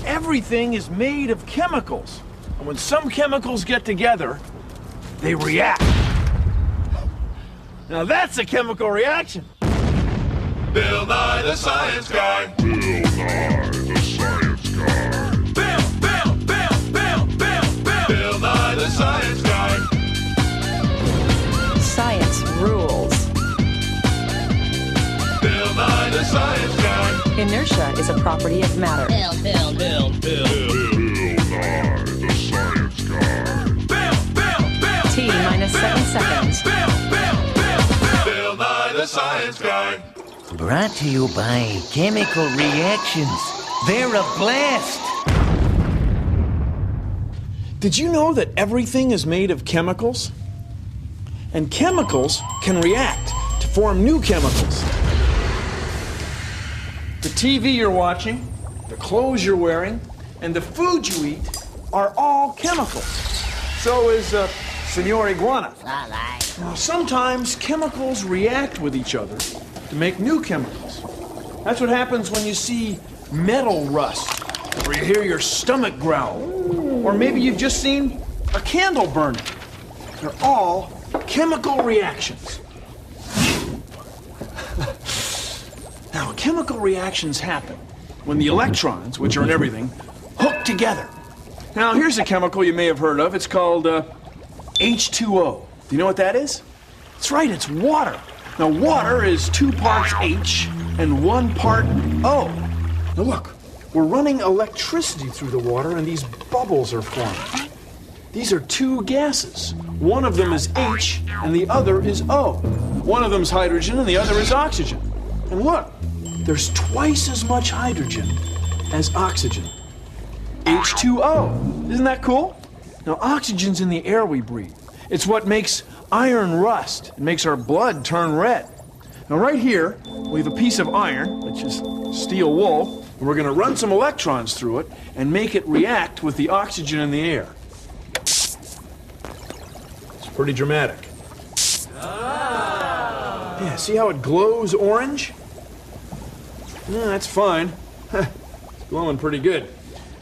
everything is made of chemicals. And when some chemicals get together, they react. Now that's a chemical reaction. Bill Nye the Science Guy. Bill Nye the Science Guy. Bill Nye the Science Guy. Science rules. Bill Nye the Science Guy. Inertia is a property of matter. Bill Nye the Science Guy. T minus 7 seconds. Bill Nye the Science Guy. Brought to you by chemical reactions. They're a blast. Did you know that everything is made of chemicals? And chemicals can react to form new chemicals. The TV you're watching, the clothes you're wearing, and the food you eat are all chemicals. So is Senor Iguana. Now, sometimes chemicals react with each other to make new chemicals. That's what happens when you see metal rust, or you hear your stomach growl, or maybe you've just seen a candle burning. They're all chemical reactions. Now, chemical reactions happen when the electrons, which are in everything, hook together. Now, here's a chemical you may have heard of. It's called H2O. Do you know what that is? That's right, it's water. Now, water is 2 parts H and 1 part O. Now, look, we're running electricity through the water, and these bubbles are forming. These are 2 gases. One of them is H, and the other is O. One of them's hydrogen, and the other is oxygen. And look, there's twice as much hydrogen as oxygen. H2O. Isn't that cool? Now, oxygen's in the air we breathe. It's what makes iron rust. It makes our blood turn red. Now, right here, we have a piece of iron, which is steel wool, and we're going to run some electrons through it and make it react with the oxygen in the air. It's pretty dramatic. Yeah, see how it glows orange? Yeah, that's fine. It's glowing pretty good.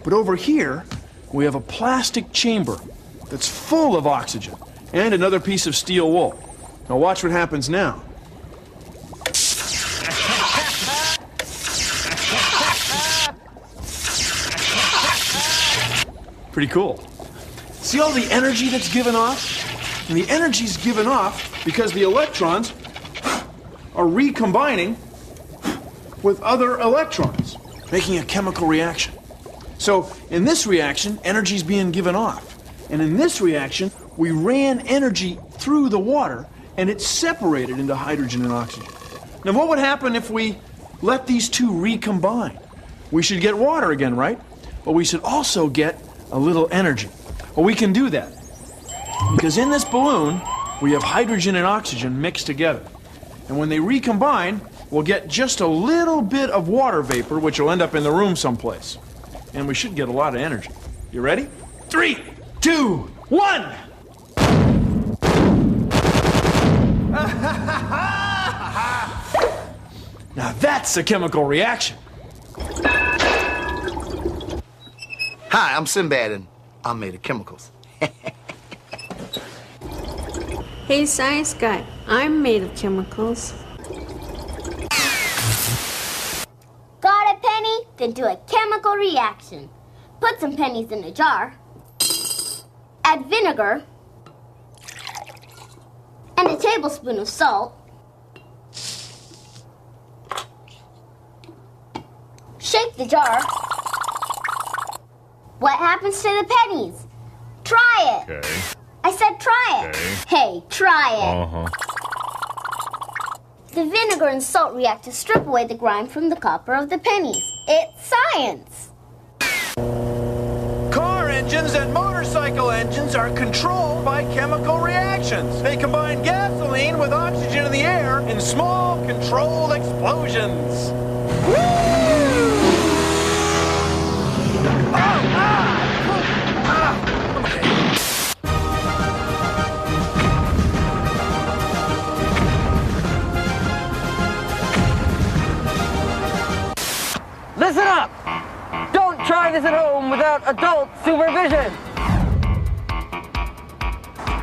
But over here, we have a plastic chamber that's full of oxygen and another piece of steel wool. Now watch what happens now. Pretty cool. See all the energy that's given off? And the energy's given off because the electrons are recombining with other electrons, making a chemical reaction. So in this reaction, energy's being given off. And in this reaction, we ran energy through the water, and it separated into hydrogen and oxygen. Now, what would happen if we let these 2 recombine? We should get water again, right? But we should also get a little energy. Well, we can do that because in this balloon, we have hydrogen and oxygen mixed together. And when they recombine, we'll get just a little bit of water vapor, which will end up in the room someplace. And we should get a lot of energy. You ready? 3, 2, 1! Now that's a chemical reaction. Hi, I'm Sinbad, and I'm made of chemicals. Hey, Science Guy, I'm made of chemicals. Got a penny? Then do a chemical reaction. Put some pennies in a jar. Add vinegar. And a tablespoon of salt. Shake the jar. What happens to the pennies? Try it. Okay. I said try it. Okay. Hey, try it. Uh-huh. The vinegar and salt react to strip away the grime from the copper of the pennies. It's science. Car engines and motorcycle engines are controlled by chemical reactions. They combine gasoline with oxygen in the air in small, controlled explosions. Listen up! Don't try try this at home without adult supervision.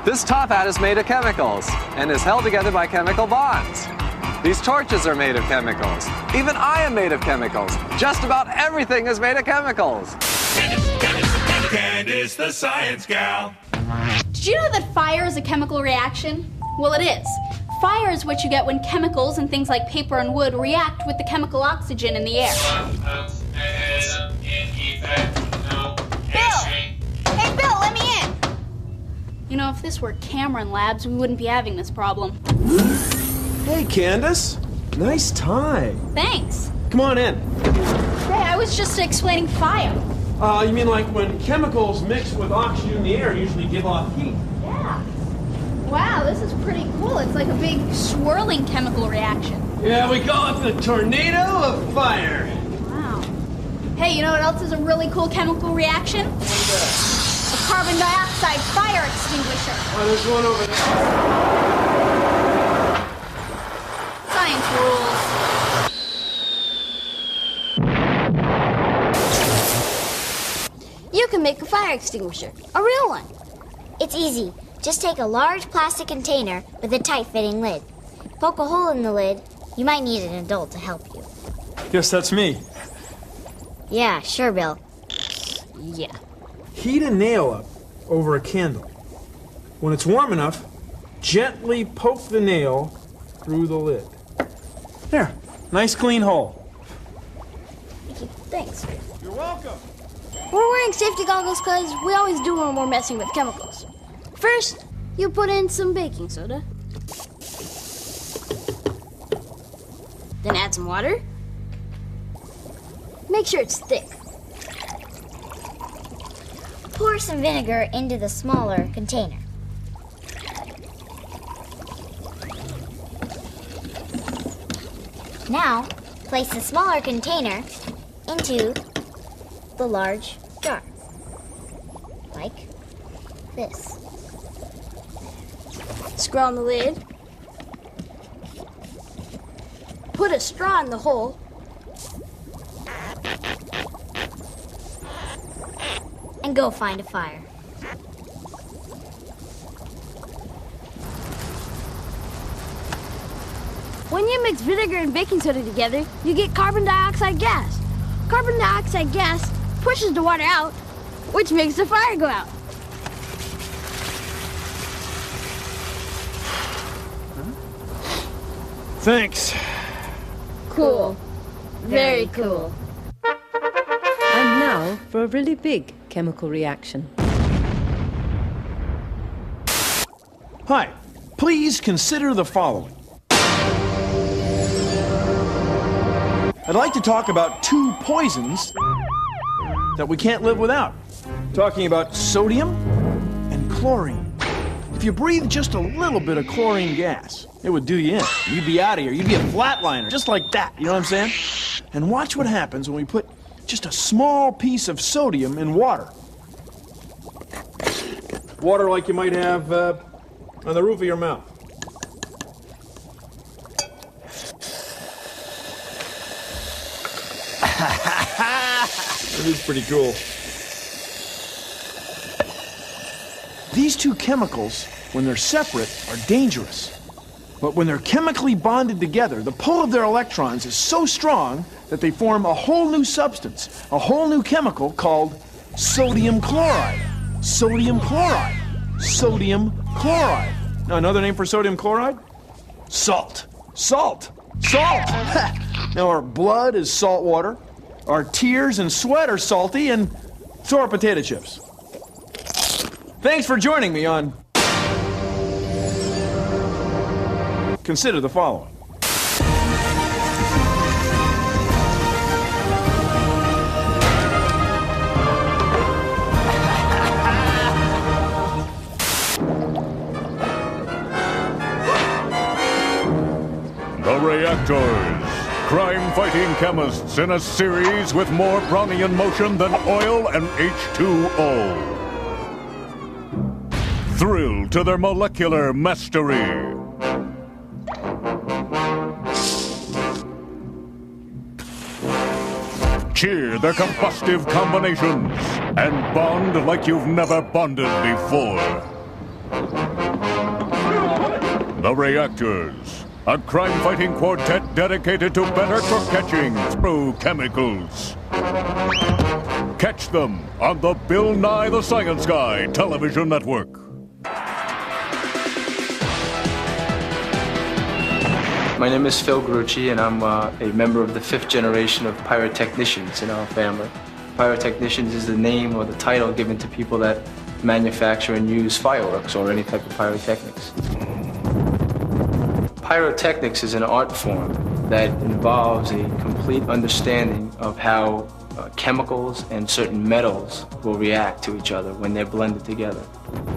This top hat is made of chemicals and is held together by chemical bonds. These torches are made of chemicals. Even I am made of chemicals. Just about everything is made of chemicals. Candace the Science Gal. Did you know that fire is a chemical reaction? Well, it is. Fire is what you get when chemicals and things like paper and wood react with the chemical oxygen in the air. Bill! Hey, Bill, let me in! You know, if this were Cameron Labs, we wouldn't be having this problem. Hey, Candace. Nice tie. Thanks. Come on in. Hey, I was just explaining fire. You mean like when chemicals mix with oxygen in the air usually give off heat? Yeah. Wow, this is pretty cool. It's like a big swirling chemical reaction. Yeah, we call it the tornado of fire. Wow. Hey, you know what else is a really cool chemical reaction? A carbon dioxide fire extinguisher. Oh, there's one over there. Science rules. You can make a fire extinguisher, a real one. It's easy. Just take a large plastic container with a tight-fitting lid. Poke a hole in the lid. You might need an adult to help you. Guess that's me. Yeah, sure, Bill. Yeah. Heat a nail up over a candle. When it's warm enough, gently poke the nail through the lid. There, nice clean hole. Thanks. You're welcome. We're wearing safety goggles because we always do when we're messing with chemicals. First, you put in some baking soda. Then add some water. Make sure it's thick. Pour some vinegar into the smaller container. Now, place the smaller container into the large jar, like this. Screw on the lid. Put a straw in the hole. And go find a fire. When you mix vinegar and baking soda together, you get carbon dioxide gas. Carbon dioxide gas pushes the water out, which makes the fire go out. Thanks. Cool. Very cool. And now for a really big chemical reaction. Hi, please consider the following. I'd like to talk about two poisons that we can't live without. Talking about sodium and chlorine. If you breathe just a little bit of chlorine gas, it would do you in. You'd be out of here. You'd be a flatliner, just like that. You know what I'm saying? And watch what happens when we put just a small piece of sodium in water. Water like you might have on the roof of your mouth. It is pretty cool. These two chemicals, when they're separate, are dangerous. But when they're chemically bonded together, the pull of their electrons is so strong that they form a whole new substance, a whole new chemical called sodium chloride. Sodium chloride. Sodium chloride. Now, another name for sodium chloride? Salt. Salt. Salt! Now, our blood is salt water. Our tears and sweat are salty, and so are potato chips. Thanks for joining me on Consider the Following. The Reactors. Crime-fighting chemists in a series with more Brownian motion than oil and H2O. Thrilled to their molecular mastery. Cheer their combustive combinations and bond like you've never bonded before. The Reactors, a crime-fighting quartet dedicated to better catching through chemicals. Catch them on the Bill Nye the Science Guy television network. My name is Phil Grucci, and I'm a member of the 5th generation of pyrotechnicians in our family. Pyrotechnicians is the name or the title given to people that manufacture and use fireworks or any type of pyrotechnics. Pyrotechnics is an art form that involves a complete understanding of how chemicals and certain metals will react to each other when they're blended together.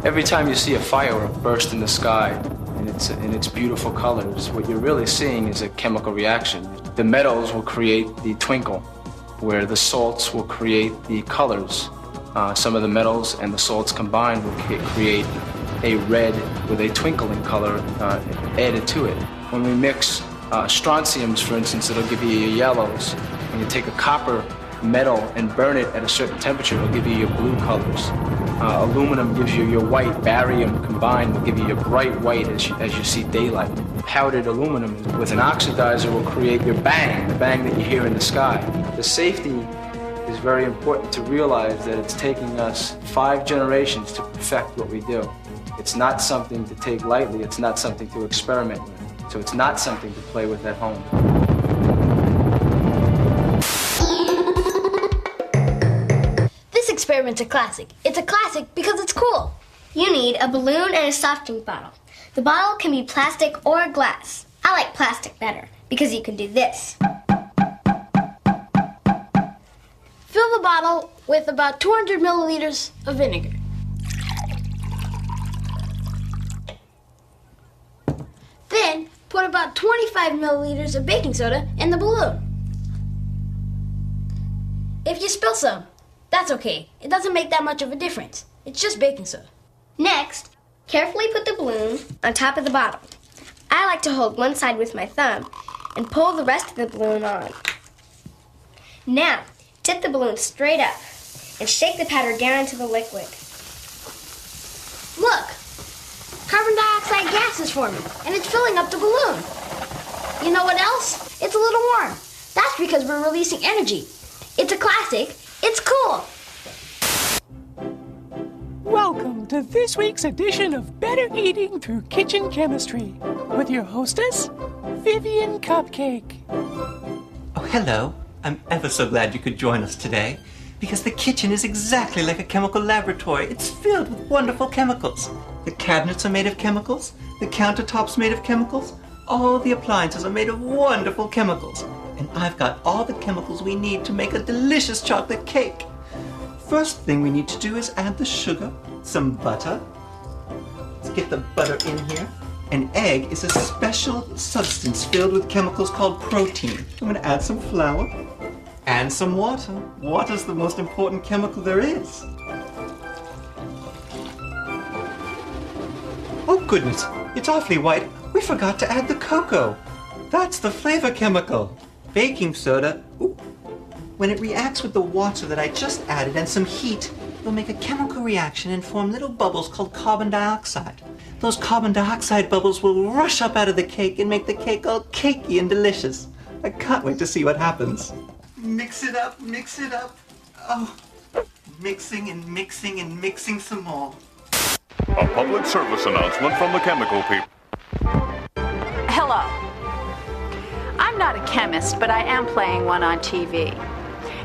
Every time you see a firework burst in the sky in its beautiful colors, what you're really seeing is a chemical reaction. The metals will create the twinkle, where the salts will create the colors. Some of the metals and the salts combined will create a red with a twinkling color added to it. When we mix strontiums, for instance, it'll give you your yellows. When you take a copper metal and burn it at a certain temperature, it'll give you your blue colors. Aluminum gives you your white. Barium combined will give you your bright white as you see daylight. Powdered aluminum with an oxidizer will create your bang, the bang that you hear in the sky. The safety is very important to realize that it's taking us 5 generations to perfect what we do. It's not something to take lightly, it's not something to experiment with. So it's not something to play with at home. This experiment's a classic. It's a classic because it's cool. You need a balloon and a soft drink bottle. The bottle can be plastic or glass. I like plastic better because you can do this. Fill the bottle with about 200 milliliters of vinegar. Then put about 25 milliliters of baking soda in the balloon. If you spill some, that's okay. It doesn't make that much of a difference. It's just baking soda. Next, carefully put the balloon on top of the bottle. I like to hold one side with my thumb and pull the rest of the balloon on. Now, tip the balloon straight up and shake the powder down into the liquid. Look! Carbon dioxide gas is forming, and it's filling up the balloon. You know what else? It's a little warm. That's because we're releasing energy. It's a classic. It's cool. Welcome to this week's edition of Better Eating Through Kitchen Chemistry with your hostess, Vivian Cupcake. Oh, hello. I'm ever so glad you could join us today, because the kitchen is exactly like a chemical laboratory. It's filled with wonderful chemicals. The cabinets are made of chemicals, the countertops made of chemicals, all the appliances are made of wonderful chemicals. And I've got all the chemicals we need to make a delicious chocolate cake. First thing we need to do is add the sugar, some butter. Let's get the butter in here. An egg is a special substance filled with chemicals called protein. I'm going to add some flour and some water. Water's the most important chemical there is. Oh goodness, it's awfully white. We forgot to add the cocoa. That's the flavor chemical. Baking soda, when it reacts with the water that I just added and some heat, it'll make a chemical reaction and form little bubbles called carbon dioxide. Those carbon dioxide bubbles will rush up out of the cake and make the cake all cakey and delicious. I can't wait to see what happens. Mix it up, mix it up. Oh, mixing and mixing and mixing some more. A public service announcement from the chemical people. Hello. I'm not a chemist, but I am playing one on TV.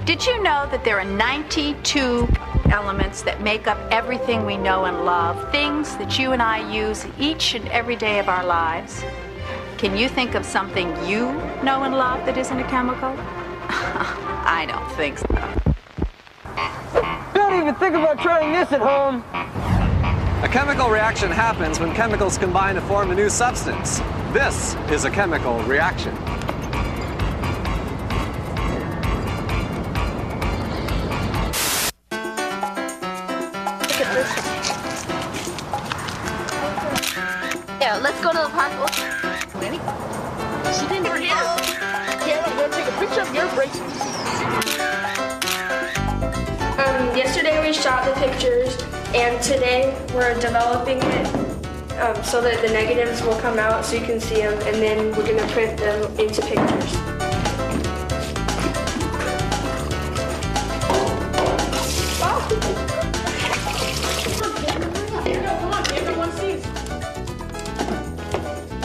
Did you know that there are 92 elements that make up everything we know and love, things that you and I use each and every day of our lives? Can you think of something you know and love that isn't a chemical? I don't think so. Don't even think about trying this at home. A chemical reaction happens when chemicals combine to form a new substance. This is a chemical reaction. Look at this. Yeah, let's go to the park. Ready? Sit in here. Yeah, I'm going to take a picture of your braces. we shot the pictures, and today we're developing it so that the negatives will come out so you can see them, and then we're going to print them into pictures.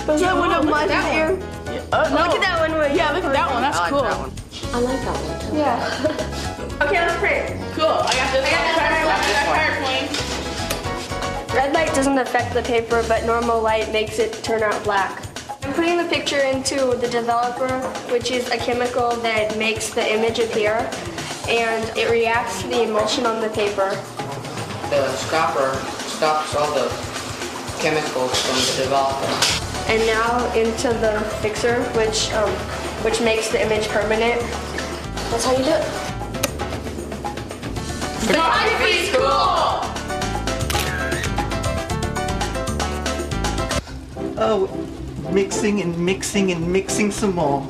Was that one of mine here? Look at that one. Yeah, look at that one. That's cool. I like that one too. Yeah. Okay, let's print. Cool. I got this one. Red light doesn't affect the paper, but normal light makes it turn out black. I'm putting the picture into the developer, which is a chemical that makes the image appear, and it reacts to the emulsion on the paper. The stopper stops all the chemicals from the developer. And now into the fixer, which makes the image permanent. That's how you do it. Photography's cool! Oh, mixing and mixing and mixing some more.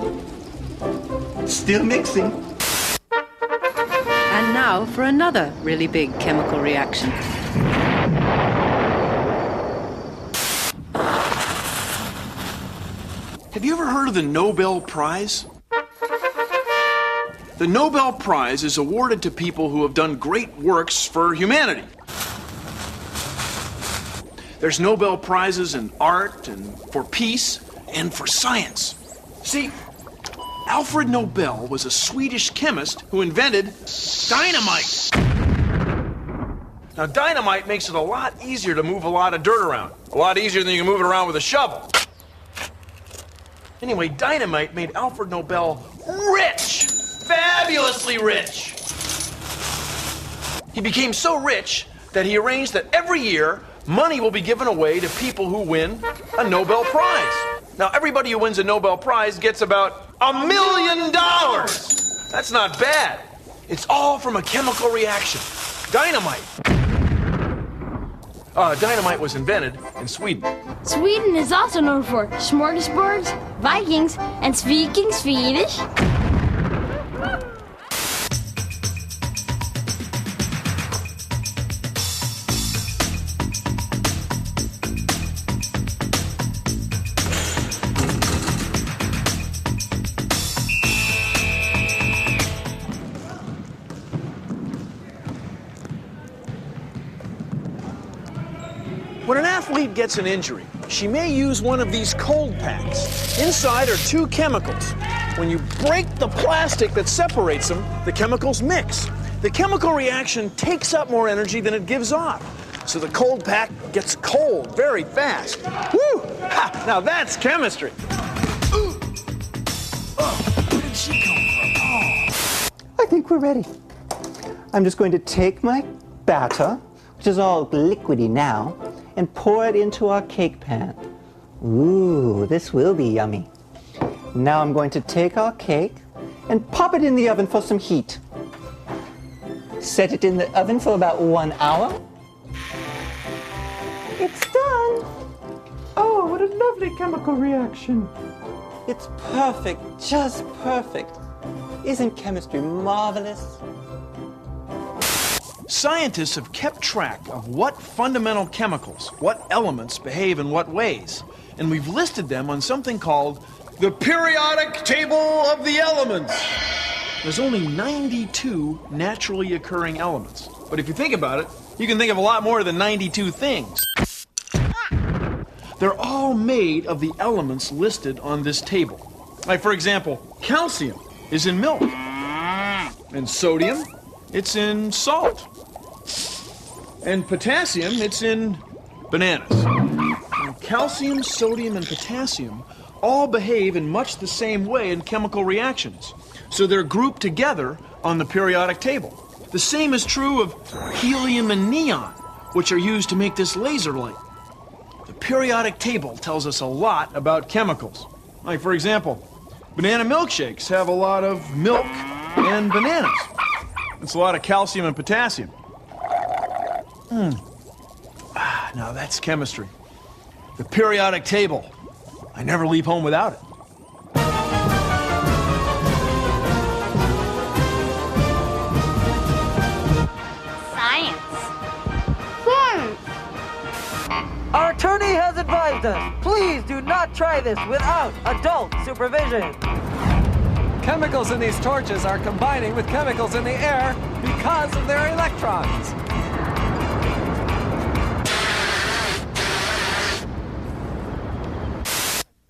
Still mixing. And now for another really big chemical reaction. Have you ever heard of the Nobel Prize? The Nobel Prize is awarded to people who have done great works for humanity. There's Nobel Prizes in art and for peace and for science. See, Alfred Nobel was a Swedish chemist who invented dynamite. Now, dynamite makes it a lot easier to move a lot of dirt around. A lot easier than you can move it around with a shovel. Anyway, dynamite made Alfred Nobel rich. Fabulously rich. He became so rich that he arranged that every year money will be given away to people who win a Nobel Prize. Now, everybody who wins a Nobel Prize gets about $1 million. That's not bad. It's all from a chemical reaction. Dynamite. Dynamite was invented in Sweden. Sweden is also known for smorgasbords, Vikings, and speaking Swedish. When an athlete gets an injury, she may use one of these cold packs. Inside are two chemicals. When you break the plastic that separates them, the chemicals mix. The chemical reaction takes up more energy than it gives off. So the cold pack gets cold very fast. Woo! Ha! Now that's chemistry. Ooh. Oh, where did she come from? Oh. I think we're ready. I'm just going to take my batter, which is all liquidy now, and pour it into our cake pan. Ooh, this will be yummy. Now I'm going to take our cake and pop it in the oven for some heat. Set it in the oven for about 1 hour. It's done. Oh, what a lovely chemical reaction. It's perfect, just perfect. Isn't chemistry marvelous? Scientists have kept track of what fundamental chemicals, what elements behave in what ways, and we've listed them on something called the periodic table of the elements. There's only 92 naturally occurring elements. But if you think about it, you can think of a lot more than 92 things. They're all made of the elements listed on this table. Like, for example, calcium is in milk, and sodium, it's in salt. And potassium, it's in bananas. Now, calcium, sodium, and potassium all behave in much the same way in chemical reactions. So they're grouped together on the periodic table. The same is true of helium and neon, which are used to make this laser light. The periodic table tells us a lot about chemicals. Like, for example, banana milkshakes have a lot of milk and bananas. It's a lot of calcium and potassium. Now that's chemistry. The periodic table. I never leave home without it. Science. advised us. Please do not try this without adult supervision. Chemicals in these torches are combining with chemicals in the air because of their electrons.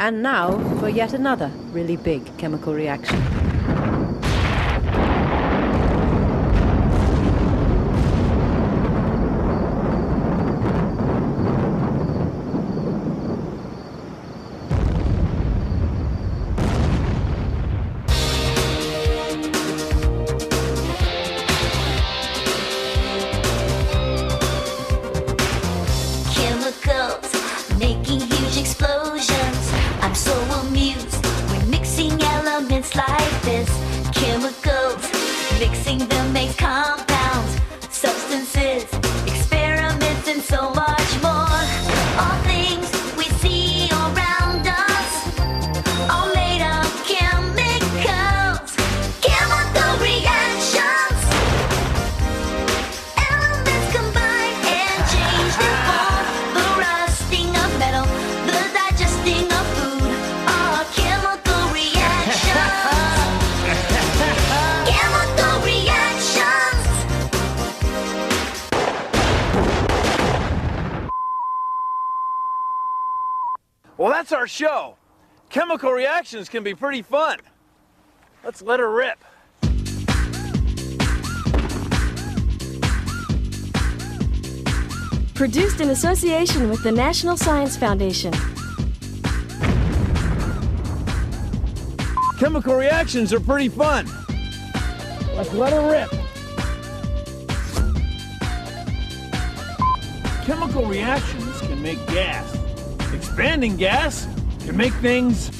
And now for yet another really big chemical reaction. Making huge explosions. I'm so amused when mixing elements like this. Chemicals, mixing them makes compounds, substances, experiments, and so much more. All things we see around us are made of chemicals. Chemical reactions. Elements combine and change their form. The rusting of metal, the digesting of food are chemical reactions. Chemical reactions. Well, that's our show. Chemical reactions can be pretty fun. Let's let her rip. Produced in association with the National Science Foundation. Chemical reactions are pretty fun. Let's let her rip. Chemical reactions can make gas. Expanding gas can make things.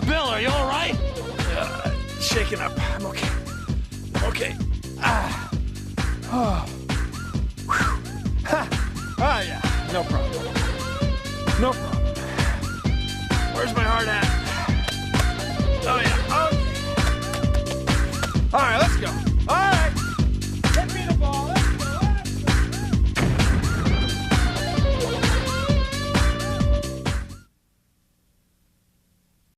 Bill, are you all right? Shaking up. I'm okay. Okay. Oh. Whew. Ha. Ah, yeah. No problem. No problem.